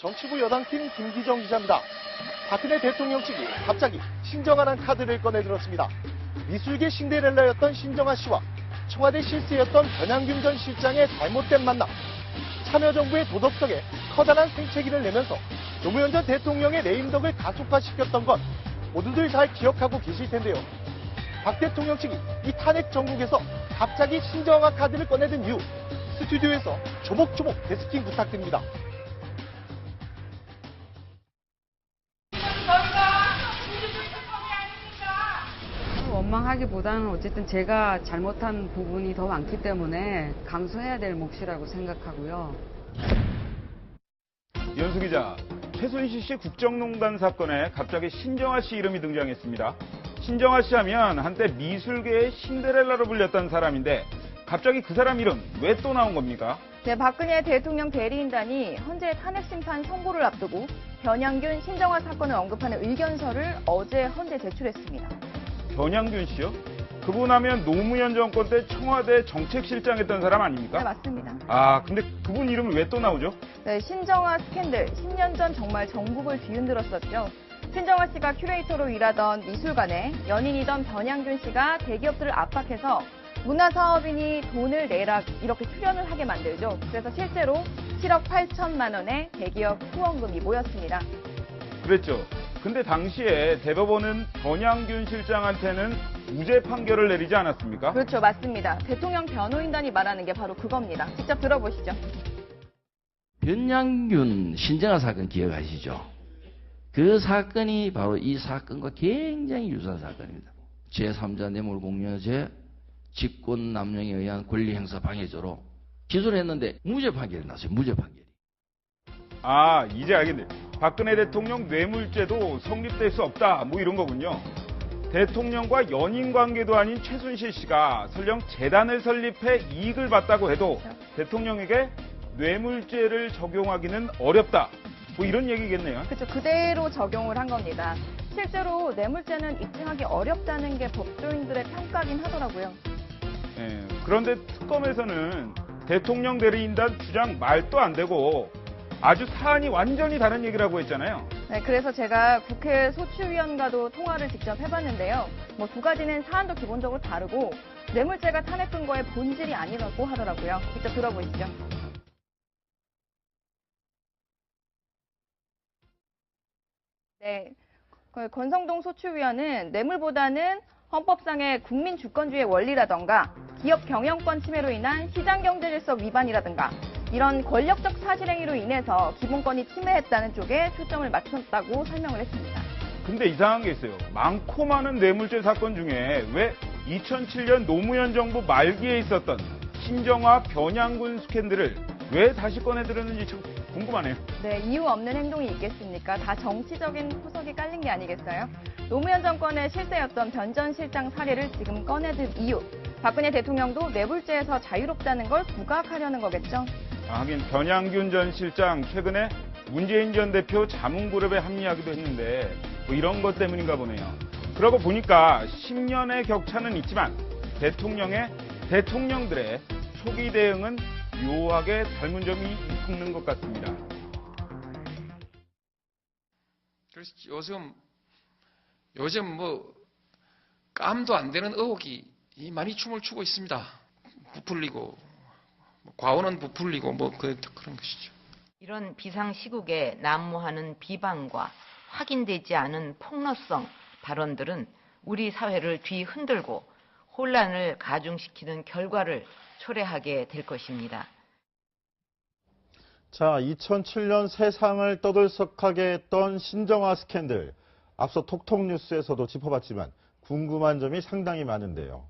정치부 여당팀 김기정 기자입니다. 박근혜 대통령 측이 갑자기 신정아라는 카드를 꺼내들었습니다. 미술계 신데렐라였던 신정아 씨와 청와대 실세였던 변양균 전 실장의 잘못된 만남. 참여정부의 도덕성에 커다란 생채기를 내면서 노무현 전 대통령의 레임덕을 가속화시켰던 것 모두들 잘 기억하고 계실 텐데요. 박 대통령 측이 이 탄핵 정국에서 갑자기 신정아 카드를 꺼내든 이유, 스튜디오에서 조목조목 데스킹 부탁드립니다. 원망하기보다는 어쨌든 제가 잘못한 부분이 더 많기 때문에 감수해야 될 몫이라고 생각하고요. 연수 기자, 최순실 씨 국정농단 사건에 갑자기 신정아 씨 이름이 등장했습니다. 신정아 씨 하면 한때 미술계의 신데렐라로 불렸던 사람인데 갑자기 그 사람 이름 왜 또 나온 겁니까? 네, 박근혜 대통령 대리인단이 헌재 탄핵심판 선고를 앞두고 변양균, 신정아 사건을 언급하는 의견서를 어제 헌재 제출했습니다. 변양균 씨요? 그분 하면 노무현 정권 때 청와대 정책실장 했던 사람 아닙니까? 네, 맞습니다. 아, 근데 그분 이름이 왜 또 나오죠? 네, 신정아 스캔들, 10년 전 정말 전국을 뒤흔들었었죠. 신정아 씨가 큐레이터로 일하던 미술관에 연인이던 변양균 씨가 대기업들을 압박해서 문화사업인이 돈을 내라 이렇게 출연을 하게 만들죠. 그래서 실제로 7억 8천만 원의 대기업 후원금이 모였습니다. 그랬죠. 근데 당시에 대법원은 변양균 실장한테는 무죄 판결을 내리지 않았습니까? 그렇죠, 맞습니다. 대통령 변호인단이 말하는 게 바로 그겁니다. 직접 들어보시죠. 변양균 신정아 사건 기억하시죠? 그 사건이 바로 이 사건과 굉장히 유사한 사건입니다. 제3자 뇌물공여죄 직권 남용에 의한 권리행사 방해죄로 기소를 했는데 무죄 판결이 났어요. 무죄 판결이. 아, 이제 알겠네. 박근혜 대통령 뇌물죄도 성립될 수 없다, 뭐 이런 거군요. 대통령과 연인 관계도 아닌 최순실 씨가 설령 재단을 설립해 이익을 봤다고 해도 대통령에게 뇌물죄를 적용하기는 어렵다. 뭐 이런 얘기겠네요. 그렇죠. 그대로 적용을 한 겁니다. 실제로 뇌물죄는 입증하기 어렵다는 게 법조인들의 평가긴 하더라고요. 예, 그런데 특검에서는 대통령 대리인단 주장 말도 안 되고 아주 사안이 완전히 다른 얘기라고 했잖아요. 네, 그래서 제가 국회 소추위원과도 통화를 직접 해봤는데요. 뭐 두 가지는 사안도 기본적으로 다르고 뇌물죄가 탄핵 근거의 본질이 아니라고 하더라고요. 직접 들어보시죠. 네, 권성동 소추위원은 뇌물보다는 헌법상의 국민 주권주의 원리라던가 기업 경영권 침해로 인한 시장 경제 질서 위반이라든가 이런 권력적 사실행위로 인해서 기본권이 침해했다는 쪽에 초점을 맞췄다고 설명을 했습니다. 근데 이상한 게 있어요. 많고 많은 뇌물죄 사건 중에 왜 2007년 노무현 정부 말기에 있었던 신정아 변양균 스캔들을 왜 다시 꺼내들었는지 참 궁금하네요. 네, 이유 없는 행동이 있겠습니까? 다 정치적인 포석이 깔린 게 아니겠어요? 노무현 정권의 실세였던 변 전 실장 사례를 지금 꺼내든 이유. 박근혜 대통령도 뇌물죄에서 자유롭다는 걸 부각하려는 거겠죠? 하긴 변양균 전 실장 최근에 문재인 전 대표 자문그룹에 합류하기도 했는데 뭐 이런 것 때문인가 보네요. 그러고 보니까 10년의 격차는 있지만 대통령들의 초기 대응은 묘하게 닮은 점이 있는 것 같습니다. 그래서 요즘 뭐 깜도 안 되는 의혹이 많이 춤을 추고 있습니다. 부풀리고 과언은 부풀리고 뭐 그런 것이죠. 이런 비상시국에 난무하는 비방과 확인되지 않은 폭로성 발언들은 우리 사회를 뒤흔들고 혼란을 가중시키는 결과를 초래하게 될 것입니다. 자, 2007년 세상을 떠들썩하게 했던 신정아 스캔들. 앞서 톡톡뉴스에서도 짚어봤지만 궁금한 점이 상당히 많은데요.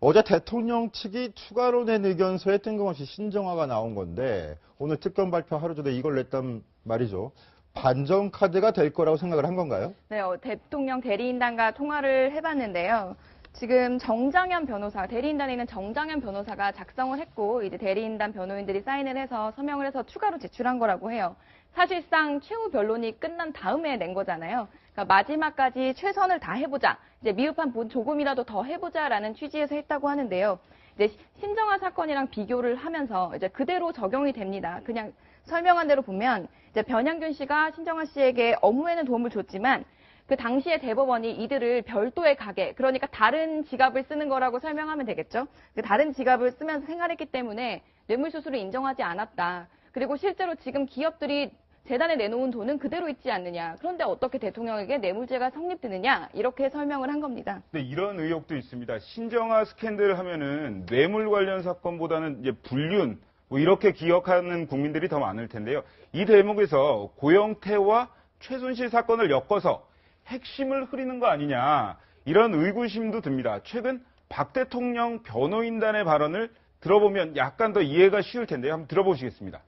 어제 대통령 측이 추가로 낸 의견서에 뜬금없이 신정아가 나온 건데 오늘 특검 발표 하루 전에 이걸 냈단 말이죠. 반전 카드가 될 거라고 생각을 한 건가요? 네, 대통령 대리인단과 통화를 해봤는데요. 지금 정장현 변호사, 대리인단에 있는 정장현 변호사가 작성을 했고 이제 대리인단 변호인들이 사인을 해서 서명을 해서 추가로 제출한 거라고 해요. 사실상 최후 변론이 끝난 다음에 낸 거잖아요. 그러니까 마지막까지 최선을 다해보자. 이제 미흡한 부분 조금이라도 더 해보자라는 취지에서 했다고 하는데요. 이제 신정아 사건이랑 비교를 하면서 이제 그대로 적용이 됩니다. 그냥 설명한 대로 보면 이제 변양균 씨가 신정아 씨에게 업무에는 도움을 줬지만 그 당시에 대법원이 이들을 별도의 가게, 그러니까 다른 지갑을 쓰는 거라고 설명하면 되겠죠. 그 다른 지갑을 쓰면서 생활했기 때문에 뇌물수수를 인정하지 않았다. 그리고 실제로 지금 기업들이 재단에 내놓은 돈은 그대로 있지 않느냐. 그런데 어떻게 대통령에게 뇌물죄가 성립되느냐. 이렇게 설명을 한 겁니다. 네, 이런 의혹도 있습니다. 신정아 스캔들 하면은 뇌물 관련 사건보다는 이제 불륜 뭐 이렇게 기억하는 국민들이 더 많을 텐데요. 이 대목에서 고영태와 최순실 사건을 엮어서 핵심을 흐리는 거 아니냐 이런 의구심도 듭니다. 최근 박 대통령 변호인단의 발언을 들어보면 약간 더 이해가 쉬울 텐데요. 한번 들어보시겠습니다.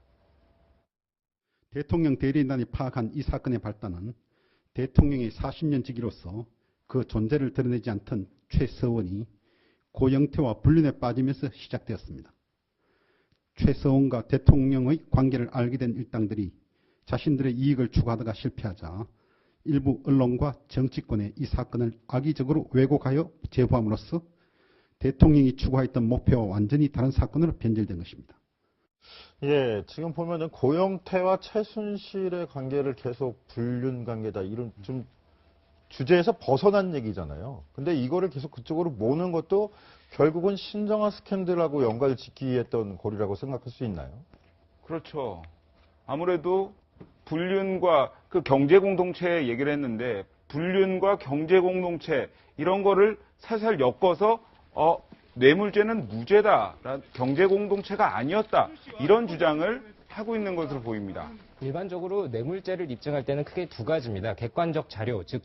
대통령 대리인단이 파악한 이 사건의 발단은 대통령의 40년 직위로서 그 존재를 드러내지 않던 최서원이 고영태와 불륜에 빠지면서 시작되었습니다. 최서원과 대통령의 관계를 알게 된 일당들이 자신들의 이익을 추구하다가 실패하자 일부 언론과 정치권에 이 사건을 악의적으로 왜곡하여 제보함으로써 대통령이 추구했던 목표와 완전히 다른 사건으로 변질된 것입니다. 예, 지금 보면은 고영태와 최순실의 관계를 계속 불륜 관계다 이런 좀 주제에서 벗어난 얘기잖아요. 근데 이거를 계속 그쪽으로 모는 것도 결국은 신정아 스캔들하고 연관을 짓기 위해 했던 고리라고 생각할 수 있나요? 그렇죠. 아무래도 불륜과 그 경제 공동체 얘기를 했는데 불륜과 경제 공동체 이런 거를 살살 엮어서 뇌물죄는 무죄다. 경제 공동체가 아니었다. 이런 주장을 하고 있는 것으로 보입니다. 일반적으로 뇌물죄를 입증할 때는 크게 두 가지입니다. 객관적 자료, 즉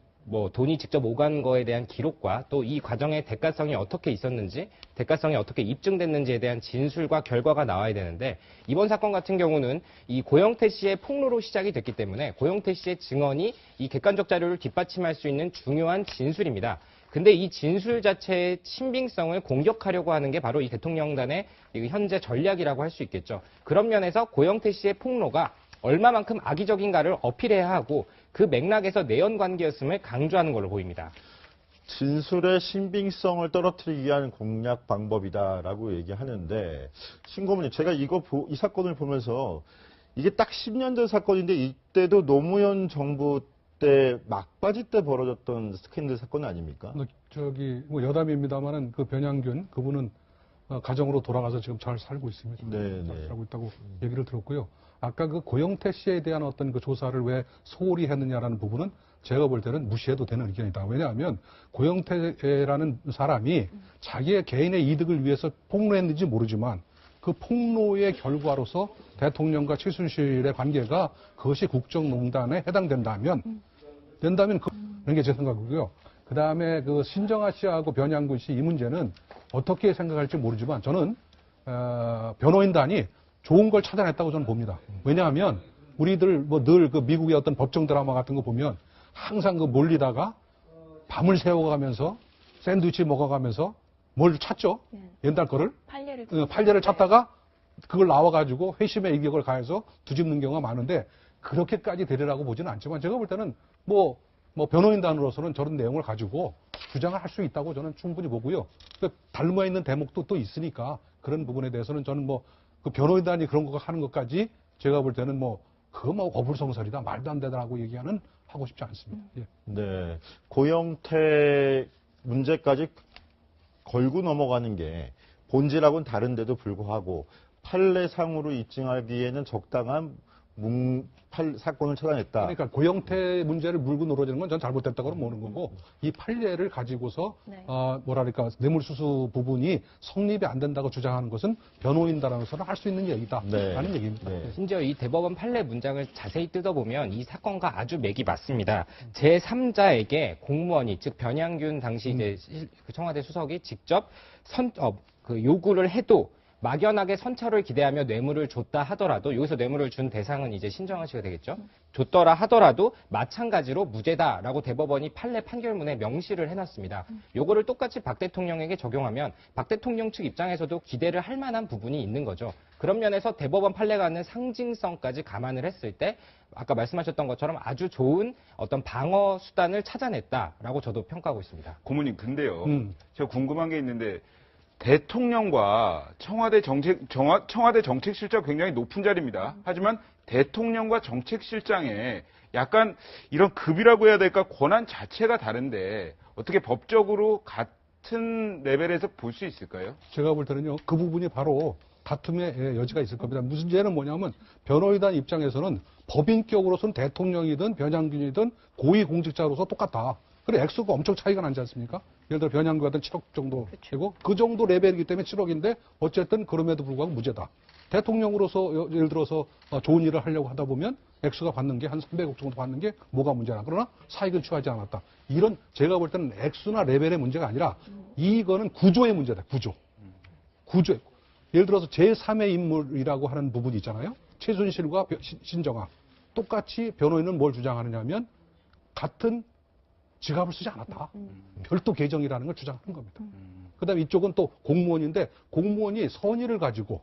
돈이 직접 오간 거에 대한 기록과 또 이 과정의 대가성이 어떻게 있었는지, 대가성이 어떻게 입증됐는지에 대한 진술과 결과가 나와야 되는데 이번 사건 같은 경우는 이 고영태 씨의 폭로로 시작이 됐기 때문에 고영태 씨의 증언이 이 객관적 자료를 뒷받침할 수 있는 중요한 진술입니다. 근데 이 진술 자체의 신빙성을 공격하려고 하는 게 바로 이 대통령단의 현재 전략이라고 할 수 있겠죠. 그런 면에서 고영태 씨의 폭로가 얼마만큼 악의적인가를 어필해야 하고 그 맥락에서 내연 관계였음을 강조하는 걸로 보입니다. 진술의 신빙성을 떨어뜨리기 위한 공략 방법이다라고 얘기하는데 신고문님 제가 이 사건을 보면서 이게 딱 10년 전 사건인데 이때도 노무현 정부 때 막바지 때 벌어졌던 스캔들 사건 아닙니까? 여담입니다만은 그 변양균 그분은 가정으로 돌아가서 지금 잘 살고 있습니다. 네, 잘 살고 있다고 얘기를 들었고요. 아까 그 고영태 씨에 대한 어떤 그 조사를 왜 소홀히 했느냐라는 부분은 제가 볼 때는 무시해도 되는 의견이다. 왜냐하면 고영태라는 사람이 자기의 개인의 이득을 위해서 폭로했는지 모르지만 그 폭로의 결과로서 대통령과 최순실의 관계가 그것이 국정농단에 해당된다면 그런 게 제 생각이고요. 그 다음에 그 신정아 씨하고 변양군 씨 이 문제는 어떻게 생각할지 모르지만 저는 변호인단이 좋은 걸 찾아냈다고 저는 봅니다. 왜냐하면 우리들 늘 그 미국의 어떤 법정 드라마 같은 거 보면 항상 그 몰리다가 밤을 새워가면서 샌드위치 먹어가면서 뭘 찾죠? 옛날 거를 판례를 찾다가 그걸 나와가지고 회심의 이격을 가해서 뒤집는 경우가 많은데 그렇게까지 되리라고 보지는 않지만 제가 볼 때는 변호인단으로서는 저런 내용을 가지고 주장을 할 수 있다고 저는 충분히 보고요. 닮아 있는 대목도 또 있으니까 그런 부분에 대해서는 저는 그 변호인단이 그런 거 하는 것까지 제가 볼 때는 어불성설이다 말도 안 되다라고 얘기하는 하고 싶지 않습니다. 예. 네, 고영태 문제까지 걸고 넘어가는 게 본질하고는 다른데도 불구하고 판례상으로 입증하기에는 적당한 사건을 찾아냈다. 그러니까 고영태 문제를 물고 늘어지는 건 전 잘못됐다고는 보는 거고 이 판례를 가지고서 뇌물수수 부분이 성립이 안 된다고 주장하는 것은 변호인단으로서는 할 수 있는 얘기다라는 얘기입니다. 심지어 이 대법원 판례 문장을 자세히 뜯어보면 이 사건과 아주 맥이 맞습니다. 제3자에게 공무원이 즉 변양균 당시 이제 청와대 수석이 직접 요구를 해도 막연하게 선처를 기대하며 뇌물을 줬다 하더라도 여기서 뇌물을 준 대상은 이제 신정아 씨가 되겠죠. 줬더라 하더라도 마찬가지로 무죄다라고 대법원이 판례 판결문에 명시를 해놨습니다. 요거를 똑같이 박 대통령에게 적용하면 박 대통령 측 입장에서도 기대를 할 만한 부분이 있는 거죠. 그런 면에서 대법원 판례가 갖는 상징성까지 감안을 했을 때 아까 말씀하셨던 것처럼 아주 좋은 어떤 방어 수단을 찾아냈다라고 저도 평가하고 있습니다. 고모님 근데요. 제가 궁금한 게 있는데 대통령과 청와대 정책실장 굉장히 높은 자리입니다. 하지만 대통령과 정책실장의 약간 이런 급이라고 해야 될까 권한 자체가 다른데 어떻게 법적으로 같은 레벨에서 볼 수 있을까요? 제가 볼 때는요, 그 부분이 바로 다툼의 여지가 있을 겁니다. 문제는 뭐냐면 변호인단 입장에서는 법인격으로서는 대통령이든 변양균이든 고위공직자로서 똑같다. 그래 액수가 엄청 차이가 나지 않습니까? 예를 들어 변양균 같은 7억 정도 되고 그 정도 레벨이기 때문에 7억인데 어쨌든 그럼에도 불구하고 무죄다. 대통령으로서 예를 들어서 좋은 일을 하려고 하다 보면 액수가 받는 게 한 300억 정도 받는 게 뭐가 문제나. 그러나 사익은 취하지 않았다. 이런 제가 볼 때는 액수나 레벨의 문제가 아니라 이거는 구조의 문제다. 구조. 예를 들어서 제3의 인물이라고 하는 부분이 있잖아요. 최순실과 신정아. 똑같이 변호인은 뭘 주장하느냐면 같은 지갑을 쓰지 않았다. 별도 계정이라는 걸 주장하는 겁니다. 그다음에 이쪽은 또 공무원인데 공무원이 선의를 가지고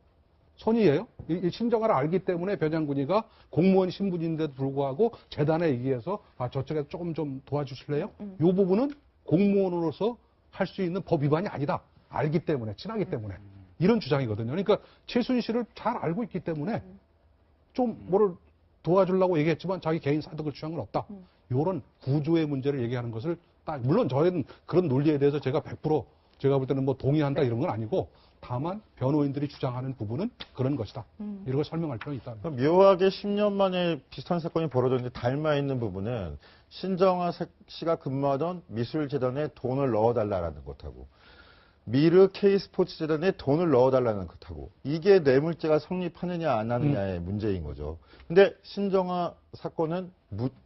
선의예요. 이 신정아를 알기 때문에 변양군이가 공무원 신분인데도 불구하고 재단에 얘기해서 저쪽에 조금 좀 도와주실래요? 이 부분은 공무원으로서 할 수 있는 법 위반이 아니다. 알기 때문에 친하기 때문에 이런 주장이거든요. 그러니까 최순실을 잘 알고 있기 때문에 좀 뭐를 도와주려고 얘기했지만 자기 개인 사득을 취한 건 없다. 이런 구조의 문제를 얘기하는 것을 물론 저희는 그런 논리에 대해서 제가 100% 제가 볼 때는 뭐 동의한다 이런 건 아니고 다만 변호인들이 주장하는 부분은 그런 것이다. 이런 걸 설명할 필요가 있다. 묘하게 10년 만에 비슷한 사건이 벌어졌는데 닮아 있는 부분은 신정아 씨가 근무하던 미술재단에 돈을 넣어달라는 것하고 미르 K스포츠재단에 돈을 넣어달라는 것하고 이게 뇌물죄가 성립하느냐 안 하느냐의 문제인 거죠. 근데 신정아 사건은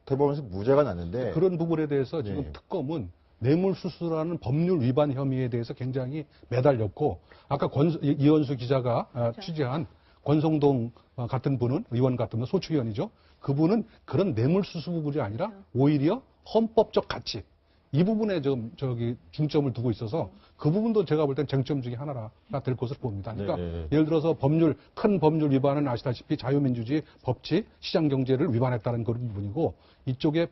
대법원에서 무죄가 났는데 그런 부분에 대해서 지금 특검은 뇌물수수라는 법률 위반 혐의에 대해서 굉장히 매달렸고 아까 이현수 기자가 취재한 권성동 같은 분은 의원 같은 분 소추위원이죠. 그분은 그런 뇌물수수 부분이 아니라 오히려 헌법적 가치 이 부분에 좀 중점을 두고 있어서 그 부분도 제가 볼 땐 쟁점 중에 하나가 될 것으로 봅니다. 그러니까 예를 들어서 큰 법률 위반은 아시다시피 자유민주주의, 법치, 시장경제를 위반했다는 그런 부분이고 이쪽에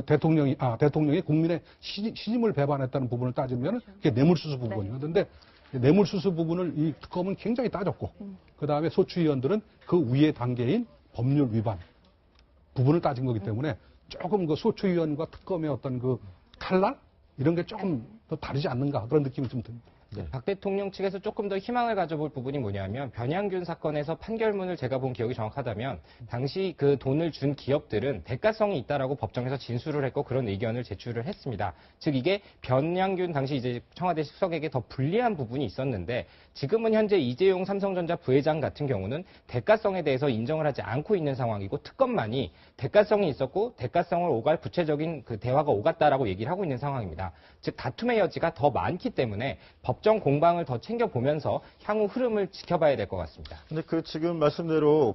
대통령이 국민의 신임을 배반했다는 부분을 따지면 그게 뇌물수수 부분이거든요. 그런데 뇌물수수 부분을 이 특검은 굉장히 따졌고 그 다음에 소추위원들은 그 위의 단계인 법률 위반 부분을 따진 거기 때문에 조금 그 소추위원과 특검의 어떤 그 칼날 이런 게 조금 더 다르지 않는가 그런 느낌이 좀 듭니다. 박 대통령 측에서 조금 더 희망을 가져볼 부분이 뭐냐면 변양균 사건에서 판결문을 제가 본 기억이 정확하다면 당시 그 돈을 준 기업들은 대가성이 있다라고 법정에서 진술을 했고 그런 의견을 제출을 했습니다. 즉 이게 변양균 당시 이제 청와대 수석에게 더 불리한 부분이 있었는데 지금은 현재 이재용 삼성전자 부회장 같은 경우는 대가성에 대해서 인정을 하지 않고 있는 상황이고 특검만이 대가성이 있었고 대가성을 오갈 구체적인 그 대화가 오갔다라고 얘기를 하고 있는 상황입니다. 즉 다툼의 여지가 더 많기 때문에 법정 공방을 더 챙겨보면서 향후 흐름을 지켜봐야 될 것 같습니다. 근데 지금 말씀대로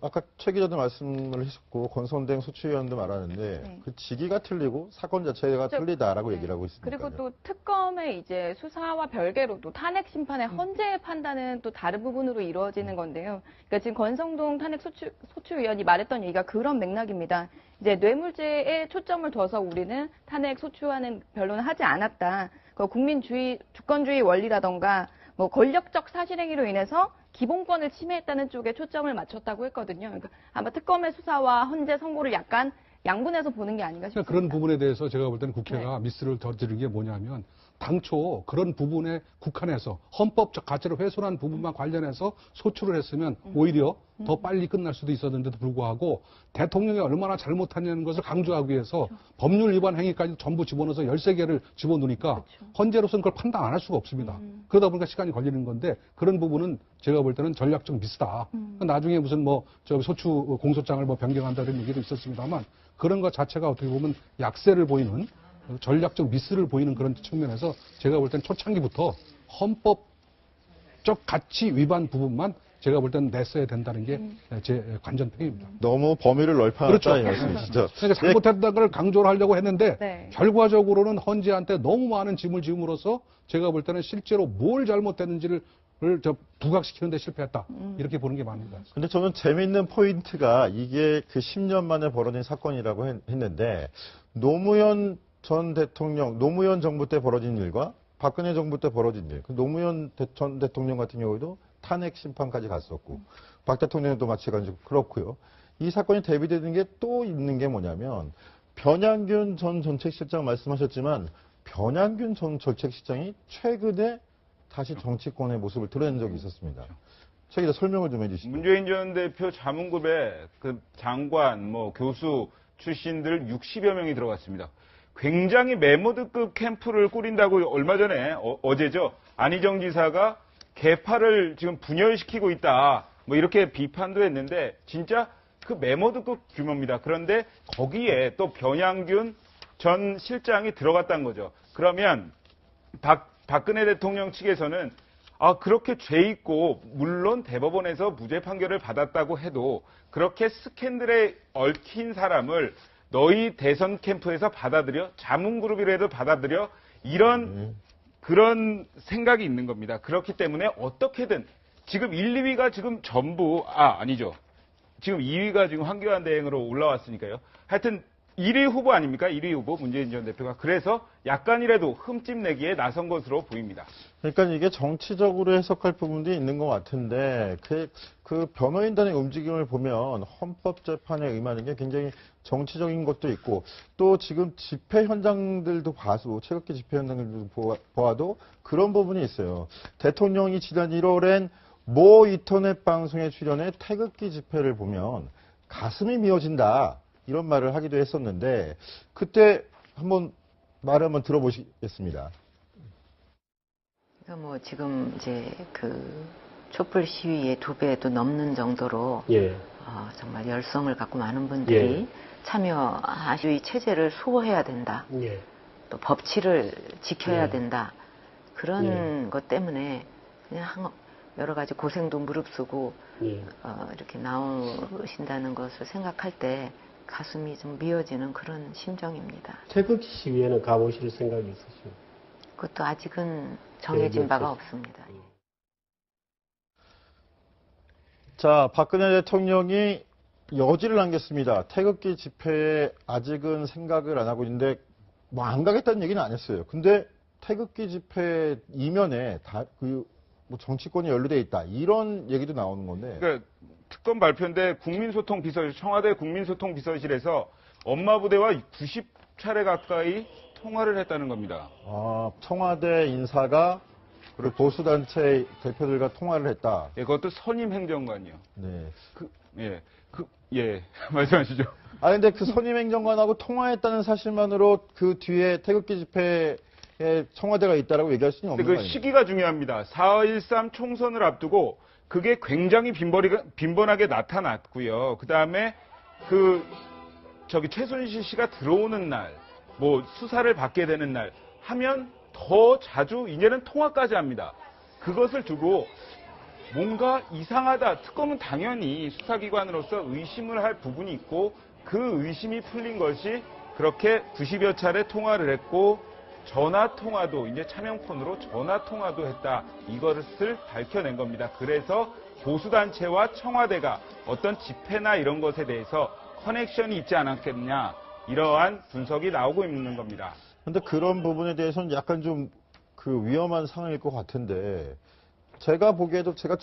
아까 최 기자도 말씀을 하셨고 권성동 소추위원도 말하는데 그 직위가 틀리고 사건 자체가 틀리다라고 얘기를 하고 있습니다. 그리고 또 특검의 이제 수사와 별개로 또 탄핵 심판의 헌재 판단은 또 다른 부분으로 이루어지는 건데요. 그러니까 지금 권성동 탄핵 소추위원이 말했던 얘기가 그런 맥락입니다. 이제 뇌물죄에 초점을 둬서 우리는 탄핵 소추와는 별로는 하지 않았다. 그 국민주의, 주권주의 원리라던가 뭐 권력적 사실행위로 인해서 기본권을 침해했다는 쪽에 초점을 맞췄다고 했거든요. 그러니까 아마 특검의 수사와 헌재 선고를 약간 양분해서 보는 게 아닌가 싶습니다. 그런 부분에 대해서 제가 볼 때는 국회가 미스를 저지른 게 뭐냐면 당초 그런 부분에 국한해서 헌법적 가치를 훼손한 부분만 관련해서 소추를 했으면 오히려 더 빨리 끝날 수도 있었는데도 불구하고 대통령이 얼마나 잘못했냐는 것을 강조하기 위해서 법률 위반 행위까지 전부 집어넣어서 13개를 집어넣으니까 헌재로서는 그걸 판단 안 할 수가 없습니다. 그러다 보니까 시간이 걸리는 건데 그런 부분은 제가 볼 때는 전략적 미스다. 나중에 무슨 소추 공소장을 변경한다는 얘기도 있었습니다만 그런 것 자체가 어떻게 보면 약세를 보이는 전략적 미스를 보이는 그런 측면에서 제가 볼 때는 초창기부터 헌법적 가치 위반 부분만 제가 볼 때는 냈어야 된다는 게 제 관전평입니다. 너무 범위를 넓혀놨다 이 말씀이시죠. 그러니까 잘못했다는 걸 강조를 하려고 했는데 결과적으로는 헌재한테 너무 많은 짐을 지음으로써 제가 볼 때는 실제로 뭘 잘못됐는지를 부각시키는 데 실패했다. 이렇게 보는 게 맞습니다. 근데 저는 재미있는 포인트가 이게 10년 만에 벌어진 사건이라고 했는데 노무현 전 대통령, 노무현 정부 때 벌어진 일과 박근혜 정부 때 벌어진 일. 그 노무현 전 대통령 같은 경우에도 탄핵 심판까지 갔었고, 박 대통령도 마찬가지고 그렇고요. 이 사건이 대비되는 게 또 있는 게 뭐냐면, 변양균 전 정책실장 말씀하셨지만, 변양균 전 정책실장이 최근에 다시 정치권의 모습을 드러낸 적이 있었습니다. 최 기자 설명을 좀 해주시죠. 문재인 전 대표 자문급에 그 장관, 교수 출신들 60여 명이 들어갔습니다. 굉장히 메모드급 캠프를 꾸린다고 얼마 전에 어제죠. 안희정 지사가 개파를 지금 분열시키고 있다. 이렇게 비판도 했는데 진짜 그 메모드급 규모입니다. 그런데 거기에 또 변양균 전 실장이 들어갔다는 거죠. 그러면 박근혜 대통령 측에서는 그렇게 죄 있고 물론 대법원에서 무죄 판결을 받았다고 해도 그렇게 스캔들에 얽힌 사람을 너희 대선 캠프에서 받아들여 자문그룹이라도 받아들여 이런 그런 생각이 있는 겁니다. 그렇기 때문에 어떻게든 지금 1, 2위가 지금 전부 아니죠. 지금 2위가 지금 황교안 대행으로 올라왔으니까요. 하여튼 1위 후보 아닙니까? 1위 후보 문재인 전 대표가. 그래서 약간이라도 흠집 내기에 나선 것으로 보입니다. 그러니까 이게 정치적으로 해석할 부분도 있는 것 같은데 그 변호인단의 움직임을 보면 헌법재판에 임하는 게 굉장히 정치적인 것도 있고 또 지금 집회 현장들도 봐도 태극기 집회 현장들도 보아도 그런 부분이 있어요. 대통령이 지난 1월엔 모 인터넷 방송에 출연해 태극기 집회를 보면 가슴이 미어진다. 이런 말을 하기도 했었는데 그때 말을 한번 들어보시겠습니다. 지금 이제 그 촛불 시위의 2배도 넘는 정도로 정말 열성을 갖고 많은 분들이 참여하시 체제를 수호해야 된다. 또 법치를 지켜야 된다. 그런 것 때문에 그냥 여러 가지 고생도 무릅쓰고 이렇게 나오신다는 것을 생각할 때 가슴이 좀 미어지는 그런 심정입니다. 태극기 시위에는 가보실 생각이 있으시죠? 그것도 아직은 정해진 바가 없습니다. 자, 박근혜 대통령이 여지를 남겼습니다. 태극기 집회에 아직은 생각을 안 하고 있는데 안 가겠다는 얘기는 안 했어요. 근데 태극기 집회 이면에 정치권이 연루돼 있다. 이런 얘기도 나오는 건데. 그러니까 특검 발표인데 청와대 국민소통비서실에서 엄마 부대와 90차례 가까이 통화를 했다는 겁니다. 청와대 인사가 그 보수단체 대표들과 통화를 했다. 그것도 선임 행정관이요. 네. 말씀하시죠. 근데 그 선임 행정관하고 통화했다는 사실만으로 그 뒤에 태극기 집회에 청와대가 있다라고 얘기할 수는 없는 거 아닙니까? 그 시기가 중요합니다. 4.13 총선을 앞두고 그게 굉장히 빈번하게 나타났고요. 그 다음에 최순실 씨가 들어오는 날, 수사를 받게 되는 날 하면 더 자주 이제는 통화까지 합니다. 그것을 두고 뭔가 이상하다. 특검은 당연히 수사기관으로서 의심을 할 부분이 있고 그 의심이 풀린 것이 그렇게 90여 차례 통화를 했고 전화통화도 이제 차명폰으로 전화통화도 했다. 이것을 밝혀낸 겁니다. 그래서 보수단체와 청와대가 어떤 집회나 이런 것에 대해서 커넥션이 있지 않았겠냐. 이러한 분석이 나오고 있는 겁니다. 그런데 그런 부분에 대해서는 약간 좀 위험한 상황일 것 같은데 제가 보기에도 제가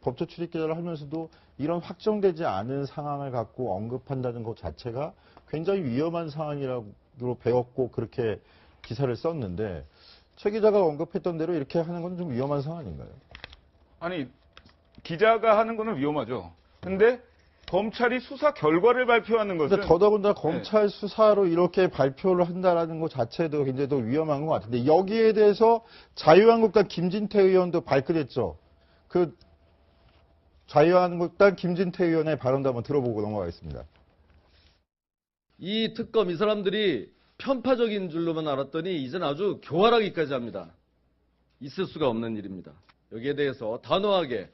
법조 출입 기자를 하면서도 이런 확정되지 않은 상황을 갖고 언급한다는 것 자체가 굉장히 위험한 상황이라고 배웠고 그렇게 기사를 썼는데 최 기자가 언급했던 대로 이렇게 하는 건 좀 위험한 상황인가요? 아니, 기자가 하는 거는 위험하죠. 근데 검찰이 수사 결과를 발표하는 것은 더더군다나 검찰 수사로 이렇게 발표를 한다라는 것 자체도 굉장히 더 위험한 것 같은데 여기에 대해서 자유한국당 김진태 의원도 발끈했죠. 그 자유한국당 김진태 의원의 발언도 한번 들어보고 넘어가겠습니다. 이 특검 이 사람들이 편파적인 줄로만 알았더니 이제는 아주 교활하기까지 합니다. 있을 수가 없는 일입니다. 여기에 대해서 단호하게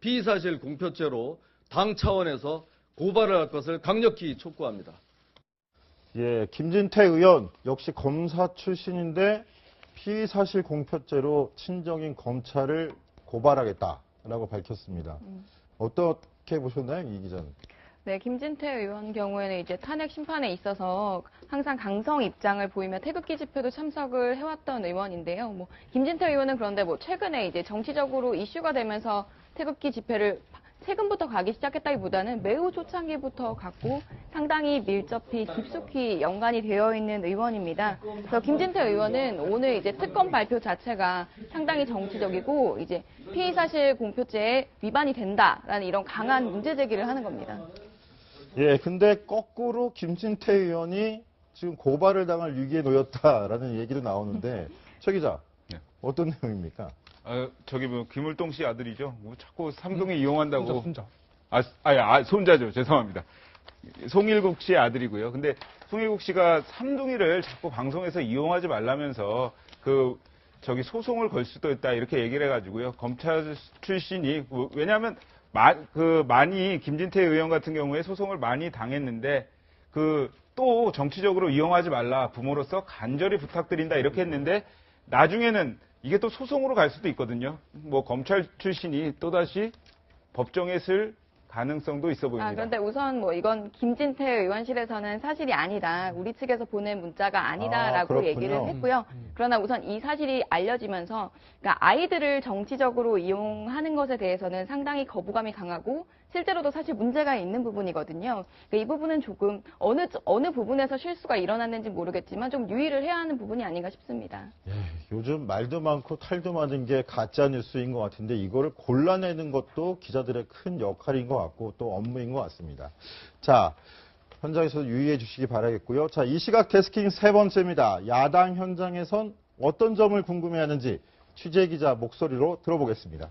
피의사실 공표죄로 당 차원에서 고발을 할 것을 강력히 촉구합니다. 예, 김진태 의원 역시 검사 출신인데 피의사실 공표죄로 친정인 검찰을 고발하겠다라고 밝혔습니다. 어떻게 보셨나요, 이 기자는? 네, 김진태 의원 경우에는 이제 탄핵 심판에 있어서 항상 강성 입장을 보이며 태극기 집회도 참석을 해왔던 의원인데요. 뭐 김진태 의원은 그런데 뭐 최근에 이제 정치적으로 이슈가 되면서 태극기 집회를 최근부터 가기 시작했다기보다는 매우 초창기부터 갔고 상당히 밀접히 깊숙이 연관이 되어 있는 의원입니다. 그래서 김진태 의원은 오늘 이제 특검 발표 자체가 상당히 정치적이고 이제 피의사실 공표죄에 위반이 된다라는 이런 강한 문제 제기를 하는 겁니다. 예, 근데 거꾸로 김진태 의원이 지금 고발을 당할 위기에 놓였다라는 얘기도 나오는데 최 기자, 네. 어떤 내용입니까? 저기 뭐 김울동 씨 아들이죠. 뭐 자꾸 삼동에 이용한다고. 손자. 손자죠. 죄송합니다. 송일국 씨의 아들이고요. 근데 송일국 씨가 삼둥이를 자꾸 방송에서 이용하지 말라면서 소송을 걸 수도 있다 이렇게 얘기를 해가지고요. 검찰 출신이 왜냐하면 많이 김진태 의원 같은 경우에 소송을 많이 당했는데 또 정치적으로 이용하지 말라 부모로서 간절히 부탁드린다 이렇게 했는데 나중에는 이게 또 소송으로 갈 수도 있거든요. 뭐 검찰 출신이 또다시 법정에 쓸 가능성도 있어 보입니다. 그런데 우선 뭐 이건 김진태 의원실에서는 사실이 아니다. 우리 측에서 보낸 문자가 아니다라고 얘기를 했고요. 그러나 우선 이 사실이 알려지면서 그러니까 아이들을 정치적으로 이용하는 것에 대해서는 상당히 거부감이 강하고 실제로도 사실 문제가 있는 부분이거든요. 그러니까 이 부분은 조금 어느 부분에서 실수가 일어났는지 모르겠지만 좀 유의를 해야 하는 부분이 아닌가 싶습니다. 예, 요즘 말도 많고 탈도 많은 게 가짜 뉴스인 것 같은데 이거를 골라내는 것도 기자들의 큰 역할인 것 같고 또 업무인 것 같습니다. 자, 현장에서 유의해 주시기 바라겠고요. 자, 이 시각 데스킹 세 번째입니다. 야당 현장에선 어떤 점을 궁금해하는지 취재 기자 목소리로 들어보겠습니다.